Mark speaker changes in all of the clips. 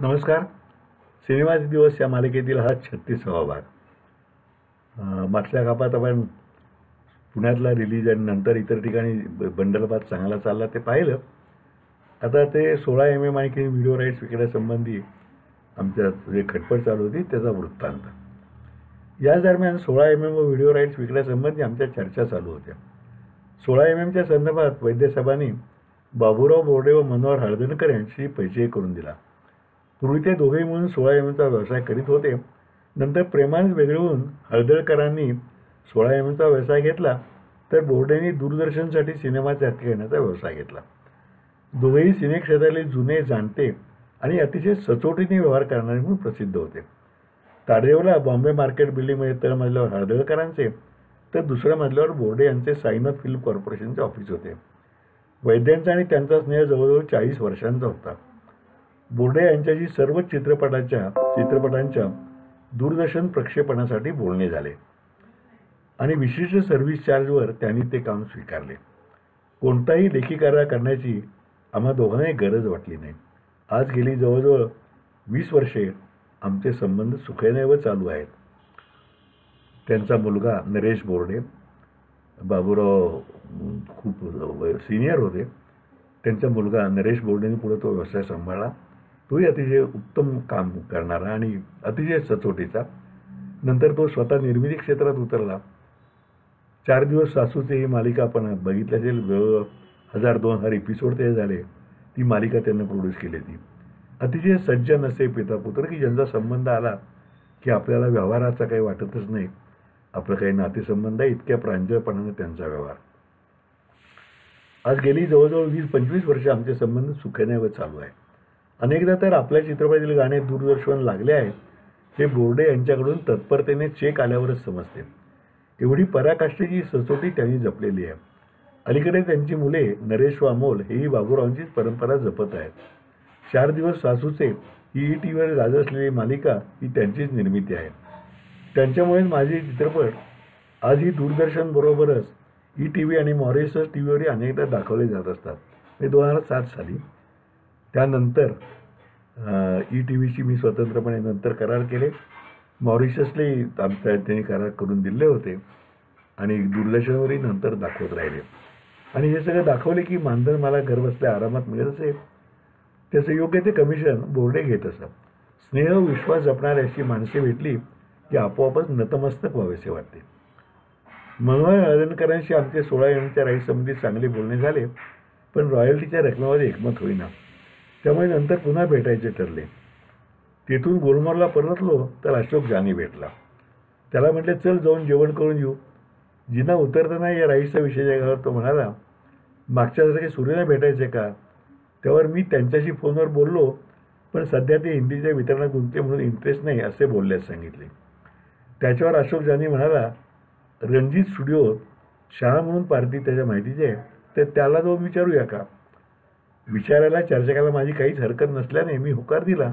Speaker 1: नमस्कार. सिनेमाचे दिवस या मालिकेतील हा 36वा भाग. मागच्या कापात आपण पुण्यातला रिलीज आणि नंतर इतर ठिकाणी बंडलबाद चांगला चालला ते पाहिलं. आता ते 16 आणि काही व्हिडिओ राईट्स विकण्यासंबंधी आमच्या जे खटपट चालू होती त्याचा वृत्तांत. या दरम्यान 16 व व्हिडिओ राईट्स विकण्यासंबंधी आमच्या चर्चा चालू होत्या. 16च्या संदर्भात वैद्यसाहेबांनी बाबूराव बोर्डे व मनोहर हळदणकर यांची परिचय करून दिला. पूर्वी ते दोघेही म्हणून 16चा व्यवसाय करीत होते. नंतर प्रेमानेच वेगळे होऊन हळदणकरांनी 16चा व्यवसाय घेतला, तर बोर्डेंनी दूरदर्शनसाठी सिनेमा जाहिराती करण्याचा व्यवसाय घेतला. दोघेही सिनेक्षेत्रातले जुने जाणते आणि अतिशय सचोटीने व्यवहार करणारे म्हणून प्रसिद्ध होते. ताडदेवला बॉम्बे मार्केट बिल्डिंगमध्ये तळ मजल्यावर हळदणकरांचे तर दुसऱ्या मजल्यावर बोर्डे यांचे साईनाथ फिल्म कॉर्पोरेशनचे ऑफिस होते. वैद्यांचा आणि त्यांचा स्नेह जवळजवळ 40 वर्षांचा होता. बोर्डे यांच्याशी सर्व चित्रपटांच्या दूरदर्शन प्रक्षेपणासाठी बोलणे झाले आणि विशिष्ट सर्व्हिस चार्जवर त्यांनी ते काम स्वीकारले. कोणताही लेखी करार करण्याची आम्हा दोघांनाही गरज वाटली नाही. आज गेली जवळजवळ 20 वर्षे आमचे संबंध सुखैने व चालू आहेत. त्यांचा मुलगा नरेश बोर्डे, बाबूराव खूप सिनियर होते, त्यांचा मुलगा नरेश बोर्डेंनी पुढे तो व्यवसाय सांभाळला. तोही अतिशय उत्तम काम करणारा आणि अतिशय सचोटीचा. नंतर तो स्वतः निर्मिती क्षेत्रात उतरला. 4 दिवस सासूचे ही मालिका आपण बघितली असेल. 1000-2000 एपिसोड ते झाले. ती मालिका त्यांनी प्रोड्यूस केली होती. अतिशय सज्जन असे पितापुत्र की ज्यांचा संबंध आला की आपल्याला व्यवहाराचा काही वाटतच नाही. आपलं काही नातेसंबंध आहे इतक्या प्रांजळपणाने त्यांचा व्यवहार. आज गेली जवळजवळ 20-25 वर्ष आमचे संबंध सुखैने व चालू आहे. अनेकदा तर आपल्या चित्रपटातील गाणे दूरदर्शन लागले आहेत हे बोर्डे यांच्याकडून तत्परतेने चेक आल्यावरच समजते. एवढी पराकाष्ठेची सचोटी त्यांनी जपलेली आहे. अलीकडे त्यांची मुले नरेश व अमोल हेही बाबूरावांचीच परंपरा जपत आहेत. 4 दिवस सासूचे ही ETVवर गाजत मालिका ही त्यांचीच निर्मिती आहे. त्यांच्यामुळेच माझे चित्रपट आजही दूरदर्शन बरोबरच ETV आणि मॉरिशस TVवरही अनेकदा दाखवले जात असतात. 2007 साली त्यानंतर ETVशी मी स्वतंत्रपणे नंतर करार केले. मॉरिशसलाही त्यांनी करार करून दिले होते आणि दूरदर्शनवरही नंतर दाखवत राहिले. आणि हे सगळं दाखवले की मानधन मला घरबसल्या आरामात मिळत असे. त्याचं योग्य ते कमिशन बोर्डे घेत असत. स्नेह विश्वास जपणारी अशी माणसे भेटली की आपोआपच नतमस्तक व्हावेसे वाटते. मनोहर हळदणकरांशी आमचे 16च्या राईट्ससंबंधी चांगले बोलणे झाले, पण रॉयल्टीच्या रकमेवर एकमत होईना. त्यामुळे नंतर पुन्हा भेटायचे ठरले. तिथून गुलमोहरला परतलो तर अशोक जानी भेटला. त्याला म्हटले चल जाऊन जेवण करून येऊ. जिना उतरताना या राईट्सचा विषय जगावर तो म्हणाला मागच्यासारखे सूर्यला भेटायचे का. त्यावर मी त्यांच्याशी फोनवर बोललो, पण सध्या ते हिंदीच्या वितरणात गुंतले म्हणून इंटरेस्ट नाही असे बोलल्यास सांगितले. त्याच्यावर अशोक जानी म्हणाला रणजित स्टुडिओ शाळा म्हणून पार्टी त्याच्या माहितीची आहे, तर त्याला जाऊन विचारूया का. विचारायला चर्चा करायला माझी काहीच हरकत नसल्याने मी होकार दिला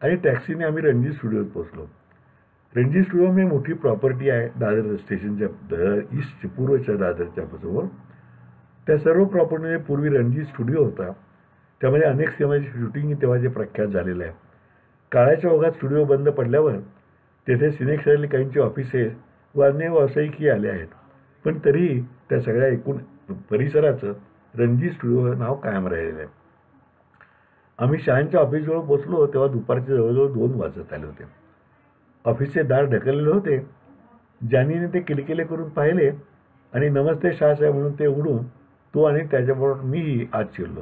Speaker 1: आणि टॅक्सीने आम्ही रणजित स्टुडिओत पोहोचलो. रणजित स्टुडिओ म्हणजे मोठी प्रॉपर्टी आहे दादर स्टेशनच्या ईस्ट पूर्वच्या दादरच्या समोर. त्या सर्व प्रॉपर्टीमध्ये पूर्वी रणजित स्टुडिओ होता. त्यामध्ये अनेक सिनेमाची शूटिंग तेव्हाचे प्रख्यात झालेलं आहे. काळाच्या ओघात स्टुडिओ बंद पडल्यावर तेथे सिनेक्षेत्रातली काहींची ऑफिसेस व अन्य व्यावसायिकही आले आहेत, पण तरीही त्या सगळ्या एकूण परिसराचं रणजित स्टुडिओ नाव कायम राहिलेलं आहे. आम्ही शाळांच्या ऑफिसजवळ पोचलो तेव्हा दुपारचे जवळजवळ 2 वाजत आले होते. ऑफिसचे दार ढकललेले होते. जानीने ते किलकिले करून पाहिले आणि नमस्ते शाहसाहेब म्हणून ते उघडून तो आणि त्याच्याबरोबर मीही आत शिरलो.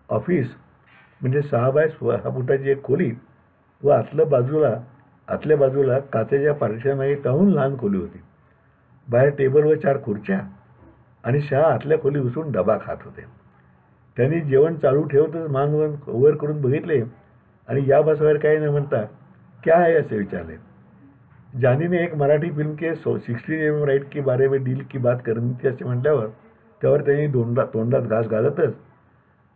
Speaker 1: ऑफिस म्हणजे 6x6 फुटाची एक खोली व आतल्या बाजूला काचेच्या पार्टिशनमध्ये त्याहून लहान खोली होती. बाहेर टेबल व 4 खुर्च्या आणि शाह आतल्या खोली बसून डबा खात होते. त्यांनी जेवण चालू ठेवतच मान वर करून बघितले आणि या बसावर काही न म्हणता क्या है असे विचारले. जानीने एक मराठी फिल्म के 16 राईट के बारे में डील की बात करनी थी असे म्हटल्यावर त्यावर त्यांनी तोंडात घास घालतच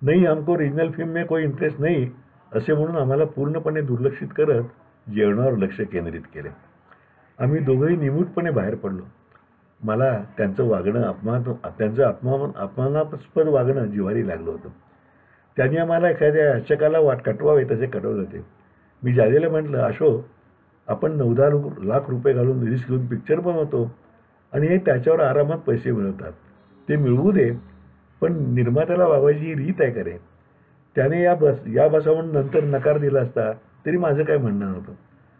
Speaker 1: नाही हमको रिजनल फिल्म में कोई इंटरेस्ट नाही असे म्हणून आम्हाला पूर्णपणे दुर्लक्षित करत जेवणावर लक्ष केंद्रित केले. आम्ही दोघंही निमूटपणे बाहेर पडलो. मला त्यांचं वागणं अपमानास्पद वागणं जिव्हारी लागलं होतं. त्यांनी आम्हाला एखाद्या याचकाला कटवावे तसे कटवले होते. मी जादेला म्हटलं, अशोक, आपण 9-10 लाख रुपये घालून रिस्क घेऊन पिक्चर बनवतो आणि हे त्याच्यावर आरामात पैसे मिळवतात. ते मिळवू दे, पण निर्मात्याला वागवायची ही रीत आहे का रे? त्याने या बसावून नंतर नकार दिला असता तरी माझं काय म्हणणं नव्हतं.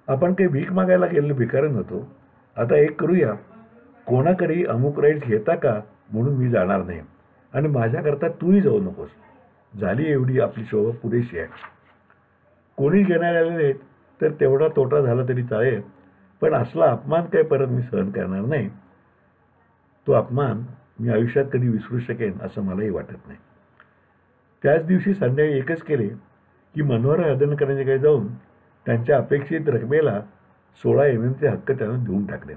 Speaker 1: आपण काही भीक मागायला गेलेलो भिकारी नव्हतो. आता एक करूया, कोणाकडे अमुक राईट्स घेता का म्हणून मी जाणार नाही आणि माझ्याकरता तूही जाऊ नकोस. झाली एवढी आपली शोभा पुरेशी आहे. कोणी घेणार आले नाहीत तर तेवढा तोटा झाला तरी चालेल, पण असला अपमान काय परत मी सहन करणार नाही. तो अपमान मी आयुष्यात कधी विसरू शकेन असं मलाही वाटत नाही. त्याच दिवशी संध्याकाळी एकच केले की मनोहर हळदणकरांच्याकडे जाऊन त्यांच्या अपेक्षित रकमेला 16 MM हक्क त्यांना देऊन टाकले.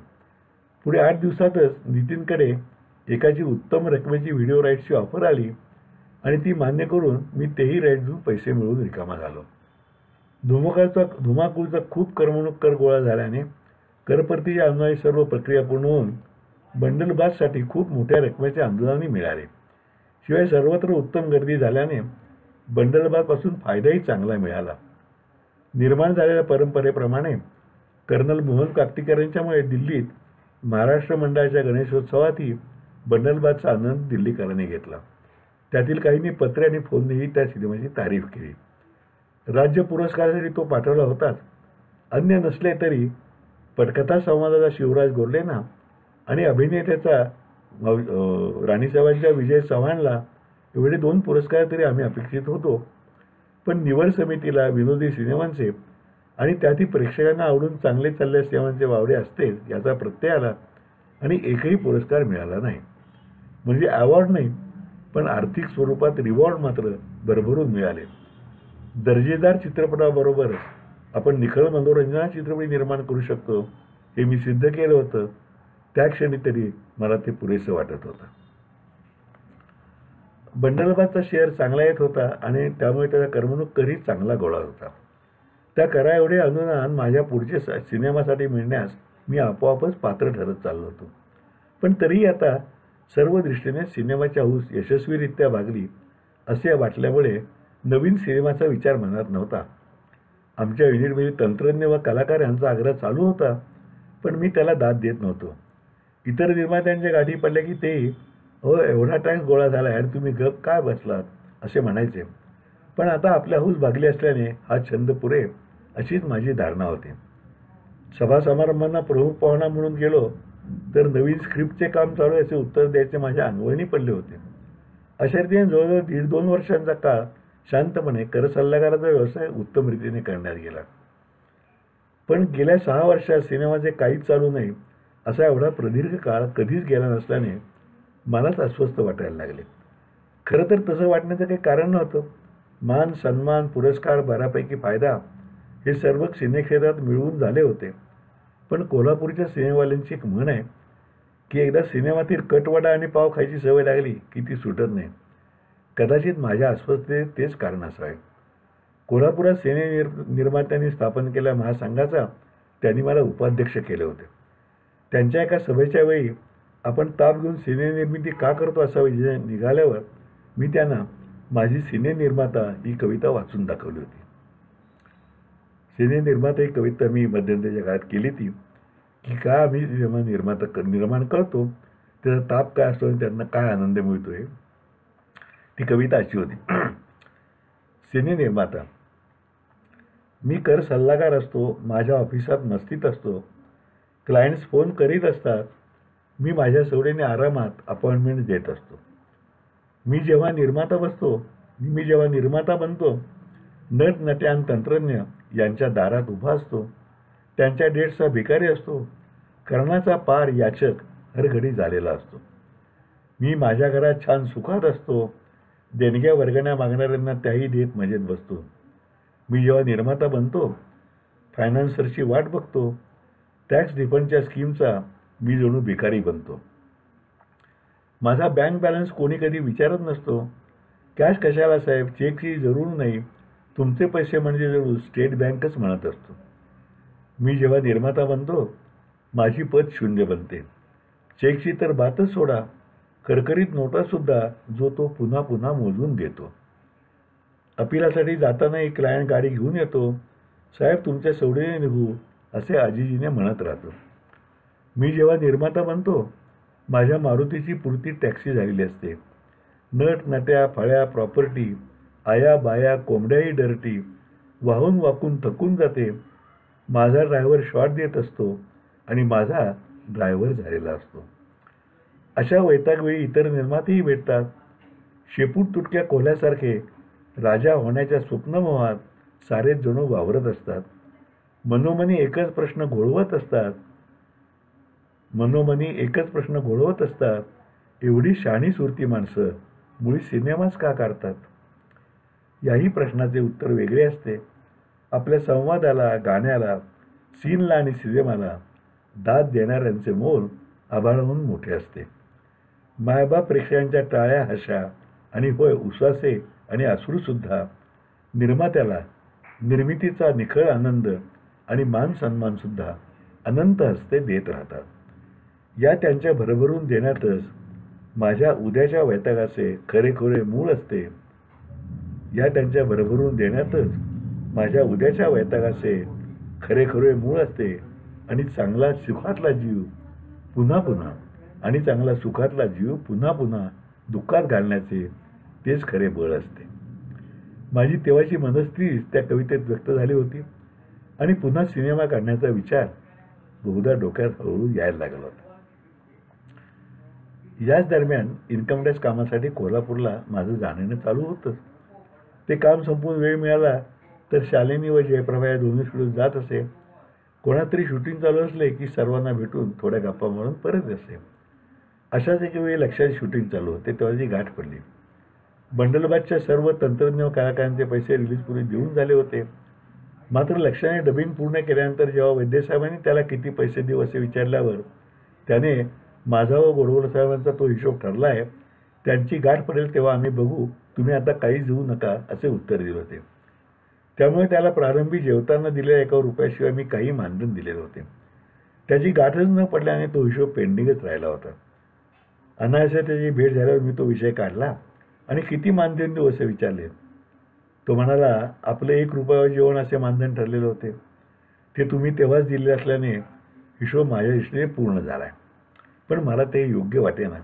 Speaker 1: पुढे 8 दिवसातच नितीनकडे एकाची उत्तम रकमेची व्हिडिओ राईट्सची ऑफर आली आणि ती मान्य करून मी तेही राईट्स देऊन पैसे मिळवून रिकामा झालो. धुमाकूळचा खूप करमणूक कर गोळा झाल्याने करपरतीच्या अनुदानाची सर्व प्रक्रिया पूर्ण होऊन बंडलबाजसाठी खूप मोठ्या रकमेचे अनुदानही मिळाले. शिवाय सर्वत्र उत्तम गर्दी झाल्याने बंडलबाजपासून फायदाही चांगला मिळाला. निर्माण झालेल्या परंपरेप्रमाणे कर्नल मोहन काकतीकर यांच्यामुळे दिल्लीत महाराष्ट्र मंडळाच्या गणेशोत्सवातही बंडलबाजचा आनंद दिल्लीकरांनी घेतला. त्यातील काहींनी पत्रे आणि फोननेही त्या सिनेमाची तारीफ केली. राज्य पुरस्कारासाठी तो पाठवला होताच. अन्य नसले तरी पटकथा संवादाचा शिवराज गोरलेना आणि अभिनेत्याचा राणीसाहेबांच्या विजय चव्हाणला एवढे 2 पुरस्कार तरी आम्ही अपेक्षित होतो. पण निवड समितीला विनोदी सिनेमांचे आणि त्यातील प्रेक्षकांना आवडून चांगले चाललेल्या सिनेमांचे वावडे असतेच याचा प्रत्यय आला आणि एकही पुरस्कार मिळाला नाही. म्हणजे अवॉर्ड नाही, पण आर्थिक स्वरूपात रिवॉर्ड मात्र भरभरून मिळाले. दर्जेदार चित्रपटाबरोबरच आपण निखळ मनोरंजनाचा चित्रपट निर्माण करू शकतो हे मी सिद्ध केलं होतं. त्या क्षणी तरी मला ते पुरेसं वाटत होतं. बंडलबाजचा शेअर चांगला येत होता आणि त्यामुळे त्याचा करमणूक करही चांगला गोळा होता. त्या करा एवढे अनुदान माझ्या पुढचे सिनेमासाठी मिळण्यास मी आपोआपच पात्र ठरत चाललो होतो. पण तरीही आता सर्व दृष्टीने सिनेमाची हौस यशस्वीरित्या भागली असे वाटल्यामुळे नवीन सिनेमाचा विचार मनात नव्हता. आमच्या युनिटमधील तंत्रज्ञ व कलाकार यांचा आग्रह चालू होता, पण मी त्याला दाद देत नव्हतो. इतर निर्मात्यांच्या गाठी पडल्या की ते एवढा टॅक्स गोळा झाला आणि तुम्ही गप काय बसलात असे म्हणायचे. पण आता आपल्या हौस भागली असल्याने हा छंद पुरे अशीच माझी धारणा होती. सभा समारंभांना प्रमुख पाहुणा म्हणून गेलो तर नवीन स्क्रिप्टचे काम चालू आहे असे उत्तर द्यायचे माझ्या अंगवळणी पडले होते. अशा रीतीने जवळजवळ 1.5-2 वर्षांचा काळ शांतपणे कर सल्लागाराचा व्यवसाय उत्तम रीतीने करण्यात गेला. पण गेल्या 6 वर्षात सिनेमाचे काहीच चालू नाही असा एवढा प्रदीर्घ काळ कधीच गेला नसल्याने मलाच अस्वस्थ वाटायला लागले. खरं तर तसं वाटण्याचं काही कारण नव्हतं. मान सन्मान पुरस्कार बऱ्यापैकी फायदा हे सर्व सिनेक्षेत्रात मिळवून झाले होते. पण कोल्हापूरच्या सिनेमावाल्यांची एक म्हण आहे की एकदा सिनेमातील कटवडा आणि पाव खायची सवय लागली की ती सुटत नाही. कदाचित माझ्या अस्वस्थतेत तेच कारण असावे. कोल्हापुरात सिने निर्मात्यांनी स्थापन केलेल्या महासंघाचा त्यांनी मला उपाध्यक्ष केले होते. त्यांच्या एका सभेच्या वेळी आपण ताप घेऊन सिने निर्मिती का करतो असा विषय निघाल्यावर मी त्यांना माझी सिने निर्माता ही कविता वाचून दाखवली होती. सिने निर्माता ही कविता मी मध्यंतरीच्या काळात केली ती की का आम्ही निर्माण करतो, त्याचा ताप काय असतो आणि त्यांना काय आनंद मिळतो आहे. ती कविता अशी होती. सिने निर्माता. मी कर सल्लागार असतो, माझ्या ऑफिसात मस्तीत असतो, क्लायंट्स फोन करीत असतात, मी माझ्या सवडीने आरामात अपॉइंटमेंट देत असतो. मी जेव्हा निर्माता बनतो, नटनटे आणि तंत्रज्ञ यांच्या दारात उभा असतो, त्यांच्या डेट्सचा भिकारी असतो, कर्णाचा पार याचक हरघडी झालेला असतो. मी माझ्या घरात छान सुखात असतो, देणग्या वर्गण्या मागणाऱ्यांना त्याही देत मजेत बसतो. मी जेव्हा निर्माता बनतो, फायनान्सरची वाट बघतो, टॅक्स रिफंडच्या स्कीमचा मी जणू भिकारी बनतो. माझा बँक बॅलन्स कोणी कधी विचारत नसतो. कॅश कशाला साहेब, चेकची जरूर नाही, तुमचे पैसे म्हणजे जरूर स्टेट बँकच म्हणत असतो. मी जेव्हा निर्माता बनतो, माझी पत शून्य बनते. चेकची तर बातच सोडा, करकरीत नोटासुद्धा जो तो पुन्हा पुन्हा मोजून देतो. अपिलासाठी जाताना एक क्लायंट गाडी घेऊन येतो. साहेब तुमच्या सवडीने निघू असे आजीजीने म्हणत राहतो. मी जेव्हा निर्माता बनतो माझ्या मारुतीची पुरती टॅक्सी झालेली असते. नट नट्या फळ्या प्रॉपर्टी आया बाया कोंबड्याही डरटी वाहून वाकून थकून जाते. माझा ड्रायव्हर शॉट देत असतो आणि माझा ड्रायव्हर झालेला असतो. अशा वैतागवेळी इतर निर्मातेही भेटतात. शेपूट तुटक्या कोल्ह्यासारखे राजा होण्याच्या स्वप्नमोहात सारेच जण वावरत असतात. मनोमनी एकच प्रश्न घोळवत असतात. एवढी शाणी सुरती माणसं मुळी सिनेमाच का काढतात? याही प्रश्नाचे उत्तर वेगळे असते. आपल्या संवादाला, गाण्याला, सीनला आणि सिनेमाला दाद देणाऱ्यांचे मोल आभाळाहून मोठे असते. मायबाप प्रेक्षकांच्या टाळ्या हशा आणि होय उश्वासे आणि अश्रूसुद्धा निर्मात्याला निर्मितीचा निखळ आनंद आणि मान सन्मानसुद्धा अनंत हस्ते देत राहतात. या त्यांच्या भरभरून देण्यातच माझ्या उद्याच्या वैतागाचे खरेखुरे मूळ असते. आणि चांगला सुखातला जीव पुन्हा पुन्हा दुःखात घालण्याचे तेच खरे बळ असते. माझी तेव्हाची मनस्थितीच त्या कवितेत व्यक्त झाली होती आणि पुन्हा सिनेमा काढण्याचा विचार बहुधा डोक्यात हळूहळू यायला लागला होता. याच दरम्यान इन्कम टॅक्स कामासाठी कोल्हापूरला माझं जाणं चालू होतंच. ते काम संपून वेळ मिळाला तर शालिनी व जयप्रभा या दोन्ही स्टुडिओत जात असे. कोणातरी शूटिंग चालू असले की सर्वांना भेटून थोड्या गप्पा मारून परत असे. अशाच एक वेळी लक्षात शूटिंग चालू होते तेव्हा जी गाठ पडली. बंडलबादच्या सर्व तंत्रज्ञ कलाकारांचे पैसे रिलीजपूर्वी देऊन झाले होते. मात्र लक्षाने डबिंग पूर्ण केल्यानंतर जेव्हा वैद्यसाहेबांनी त्याला किती पैसे देऊ असे विचारल्यावर त्याने माझा व गोडबोले साहेबांचा तो हिशोब ठरला आहे, त्यांची गाठ पडेल तेव्हा आम्ही बघू, तुम्ही आता काहीच देऊ नका असे उत्तर दिले होते. त्यामुळे त्याला प्रारंभी जेवताना दिलेल्या ₹1 मी काही मानधन दिलेले होते. त्याची गाठच न पडल्याने तो हिशोब पेंडिंगच राहिला होता. अनायासे त्याची भेट झाल्यावर मी तो विषय काढला आणि किती मानधन देऊ असे विचारले. तो म्हणाला, आपले ₹1 जेवण असे मानधन ठरलेले होते, ते तुम्ही तेव्हाच दिले असल्याने हिशोब माझ्या दृष्टीने पूर्ण झाला आहे, पण मला ते योग्य वाटेना.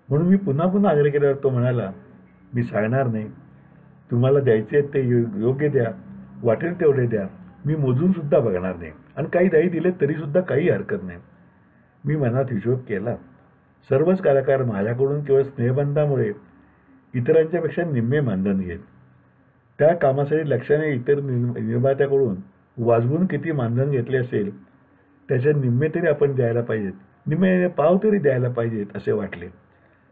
Speaker 1: म्हणून मी पुन्हा पुन्हा आग्रह केल्यावर तो म्हणाला, मी सांगणार नाही, तुम्हाला द्यायचे ते योग्य द्या, वाटेल तेवढे द्या, मी मोजूनसुद्धा बघणार नाही आणि काही नाही दिले तरीसुद्धा काही हरकत नाही. मी मनात हिशोब केला. सर्वच कलाकार माझ्याकडून केवळ स्नेहबंधामुळे इतरांच्यापेक्षा निम्मे मानधन घेत. त्या कामासाठी लक्षाने इतर निर्मात्याकडून वाजवून किती मानधन घेतले असेल त्याच्या निम्मे तरी आपण द्यायला पाहिजेत, निम्मे पाव तरी द्यायला पाहिजेत असे वाटले.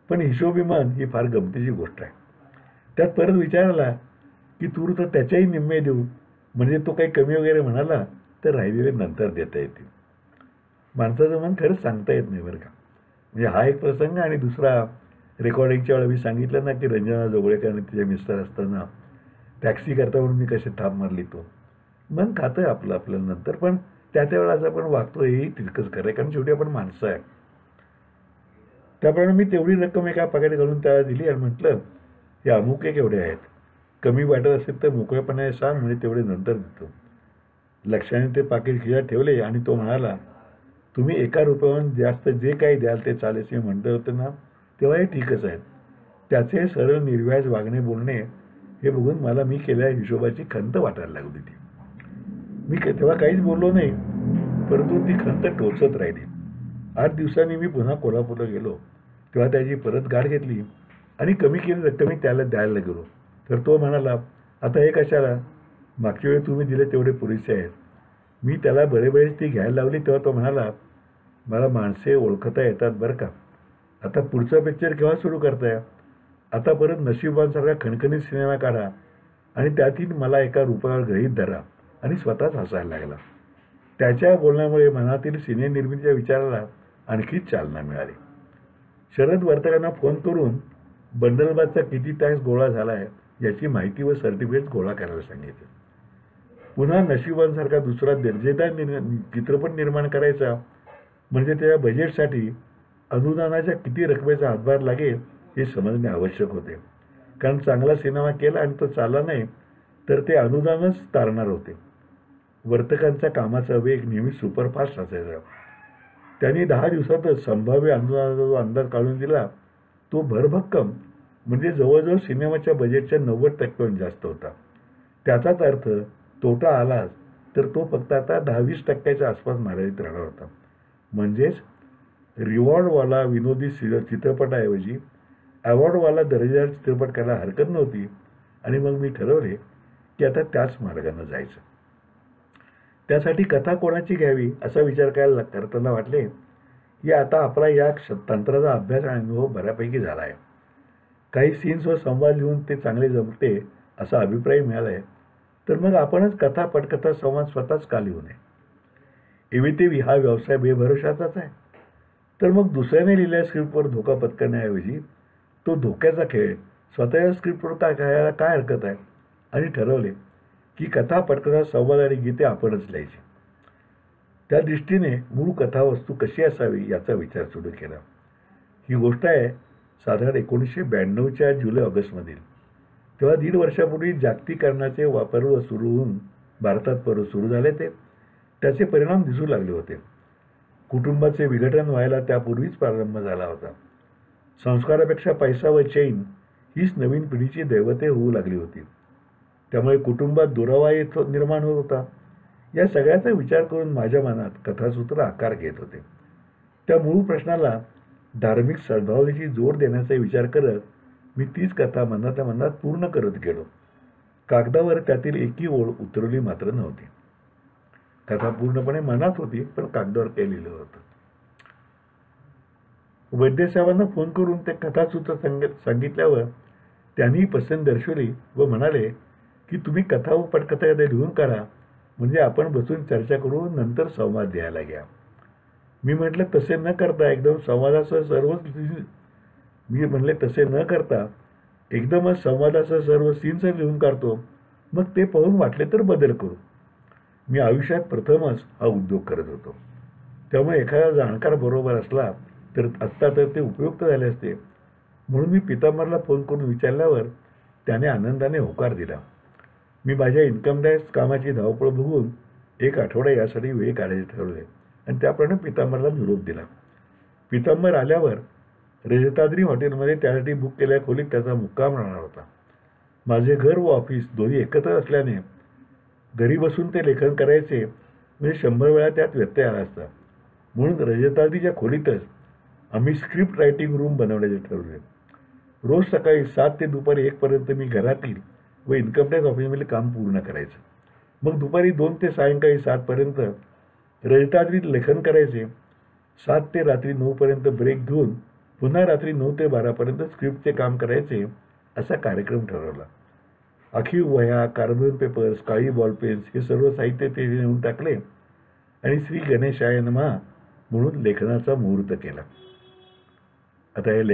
Speaker 1: पण हिशोबीमान ही फार गमतीची गोष्ट आहे. त्यात परत विचार आला की तू तर त्याच्याही निम्मे देऊ, म्हणजे तो काही कमी वगैरे म्हणाला तर राहिलेले नंतर देता येतील. माणसाचं मन खरंच सांगता येत नाही बरं का. म्हणजे हा एक प्रसंग. आणि दुसरा, रेकॉर्डिंगच्या वेळेला मी सांगितलं ना की रंजना जोगळेकर आणि तिचे मिस्टर असताना टॅक्सी करता म्हणून मी कशी थाप मारली. तो मन खातं आपलं आपल्याला नंतर, पण त्या वेळेस आपण वागतो हेही तितकंच खरं आहे, कारण शेवटी आपण माणसं आहे. त्याप्रमाणे मी तेवढी रक्कम एका पाकिट घालून त्याला दिली आणि म्हटलं, हे अमुक एक एवढे आहेत, कमी वाटत असेल तर मोकळेपणाने सांग, म्हणजे तेवढे नंतर देतो. लक्षाने ते पाकिट खिशात ठेवले आणि तो म्हणाला, तुम्ही ₹1 जास्त जे काही द्याल ते चालेल मी म्हणत होतं ना, तेव्हा हे ठीकच आहे. त्याचे सरळ निर्व्याज वागणे बोलणे हे बघून मला मी केलेल्या हिशोबाची खंत वाटायला लागली होती. मी तेव्हा काहीच बोललो नाही, परंतु ती खंत टोचत राहिली. 8 दिवसांनी मी पुन्हा कोल्हापूरला गेलो तेव्हा त्याची परत गाठ घेतली आणि कमी केली रक्कम मी त्याला द्यायला गेलो तर तो म्हणाला, आता हे कशाला, मागच्या वेळी तुम्ही दिले तेवढे पुरेसे आहेत. मी त्याला बळेबळेच ती घ्यायला लावली तेव्हा तो म्हणाला, मला माणसे ओळखता येतात बरं का, आता पुढचा पिक्चर केव्हा सुरू करताय, आता परत नशिबांसारखा खणखणीत सिनेमा काढा आणि त्यातील मला ₹1 गृहीत धरा आणि स्वतःच हसायला लागला. त्याच्या बोलण्यामुळे मनातील सिनेनिर्मितीच्या विचाराला आणखीच चालना मिळाली. शरद वर्तकांना फोन करून बंडलबादचा किती टॅक्स गोळा झाला आहे याची माहिती व सर्टिफिकेट गोळा करायला सांगितले. पुन्हा नशिबांसारखा दुसरा दर्जेदार चित्रपट निर्माण करायचा म्हणजे त्या बजेटसाठी अनुदानाच्या किती रकमेचा हातभार लागेल हे समजणे आवश्यक होते. कारण चांगला सिनेमा केला आणि तो चालला नाही तर ते अनुदानच तारणार होते. वर्तकांचा कामाचा वेग नेहमी सुपरफास्ट असायचा. त्यांनी 10 दिवसातच संभाव्य अनुदानाचा जो अंदाज काढून दिला तो भरभक्कम, म्हणजे जवळजवळ सिनेमाच्या बजेटच्या 90% जास्त होता. त्याचाच अर्थ तोटा आलाच तर तो फक्त आता 10-20% आसपास मर्यादित राहणार होता. म्हणजेच रिवॉर्डवाला विनोदी चित्रपटाऐवजी अवॉर्डवाला दर्जेदार चित्रपट करायला हरकत नव्हती. आणि मग मी ठरवले की आता त्याच मार्गानं जायचं. त्यासाठी कथा कोणाची घ्यावी असा विचार करताना वाटले की आता आपला या तंत्राचा अभ्यास आणि अनुभव बऱ्यापैकी झाला आहे. काही सीन्सवर संवाद लिहून ते चांगले जमते असा अभिप्राय मिळाला आहे. तर मग आपणच कथा पटकथा संवाद स्वतःच का लिहू नये. एव्हितेवी हा व्यवसाय बेभरोशाचाच आहे. तर मग दुसऱ्याने लिहिलेल्या स्क्रिप्टवर धोका पत्करण्याऐवजी तो धोक्याचा खेळ स्वतःच्या स्क्रिप्टवर खेळायला काय हरकत आहे. आणि ठरवले की कथा पटकथा संवाद आणि गीते आपणच लिहायची. त्या दृष्टीने मूळ कथावस्तू कशी असावी याचा विचार सुरू केला. ही गोष्ट आहे साधारण 1992च्या जुलै-ऑगस्टमधील. तेव्हा 1.5 वर्षापूर्वी जागतिकीकरणाचे पर्व सुरू होऊन भारतात पर्व सुरू झाले. त्याचे परिणाम दिसू लागले होते. कुटुंबाचे विघटन व्हायला त्यापूर्वीच प्रारंभ झाला होता. संस्कारापेक्षा पैसा व चैन हीच नवीन पिढीची दैवते होऊ लागली होती. त्यामुळे कुटुंबात दुरावा निर्माण होत होता. या सगळ्याचा विचार करून माझ्या मनात कथासूत्र आकार घेत होते. त्या मूळ प्रश्नाला धार्मिक सद्भावनेची जोड देण्याचा विचार करत मी तीच कथा मनातल्या मनात पूर्ण करत गेलो. कागदावर त्यातील एकही ओळ उतरवली मात्र नव्हती. कथा पूर्णपणे मनात होती पण कागदावर काही लिहिलं होतं. वैद्यसाहेबांना फोन करून ते कथासूत्र सांगितल्यावर त्यांनी पसंत दर्शवली व म्हणाले की तुम्ही कथा व पटकथा लिहून काढा, म्हणजे आपण बसून चर्चा करू, नंतर संवाद द्यायला घ्या. मी म्हटलं तसे न करता एकदमच संवादासह सर्व सीन्स लिहून काढतो, मग ते पाहून वाटले तर बदल करू. मी आयुष्यात प्रथमच हा उद्योग करत होतो. त्यामुळे एखादा जाणकार बरोबर असला तर आत्ता तर ते उपयुक्त झाले असते. म्हणून मी पितांबरला फोन करून विचारल्यावर त्याने आनंदाने होकार दिला. मी माझ्या इन्कम टॅक्स कामाची धावपळ बघून 1 आठवडा यासाठी वेळ काढायचे ठरवले आणि त्याप्रमाणे पितांबरला निरोप दिला. पितांबर आल्यावर रजताद्री हॉटेलमध्ये त्यासाठी बुक केलेल्या खोलीत त्याचा मुक्काम राहणार होता. माझे घर व ऑफिस दोन्ही एकत्र असल्याने घरी बसून ते लेखन करायचे म्हणजे 100 वेळा त्यात व्यत्यय आला असता. म्हणून रजताद्रीच्या खोलीतच आम्ही स्क्रिप्ट रायटिंग रूम बनवण्याचे ठरवले. रोज सकाळी 7 ते दुपारी 1 पर्यंत मी घरातील व इन्कम टॅक्स ऑफिसमध्ये काम पूर्ण करायचं. मग दुपारी 2 ते सायंकाळी 7 पर्यंत रजताद्रीत लेखन करायचे. 7 ते रात्री 9 पर्यंत ब्रेक घेऊन पुन्हा रात्री 9 ते 12 पर्यंत स्क्रिप्टचे काम करायचे असा कार्यक्रम ठरवला. आखीव वह्या, कार्बन पेपर्स, काळी बॉलपेन्स हे सर्व साहित्य ते नेऊन टाकले आणि श्री गणेशाय नमः म्हणून लेखनाचा मुहूर्त केला. आता हे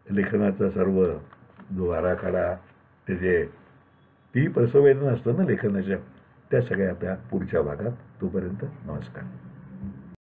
Speaker 1: लेखनाचा सर्व जो आराखडा त्याचे ती प्रसववेदना असतं ना लेखनाच्या, त्या सगळ्या आता पुढच्या भागात. तोपर्यंत नमस्कार.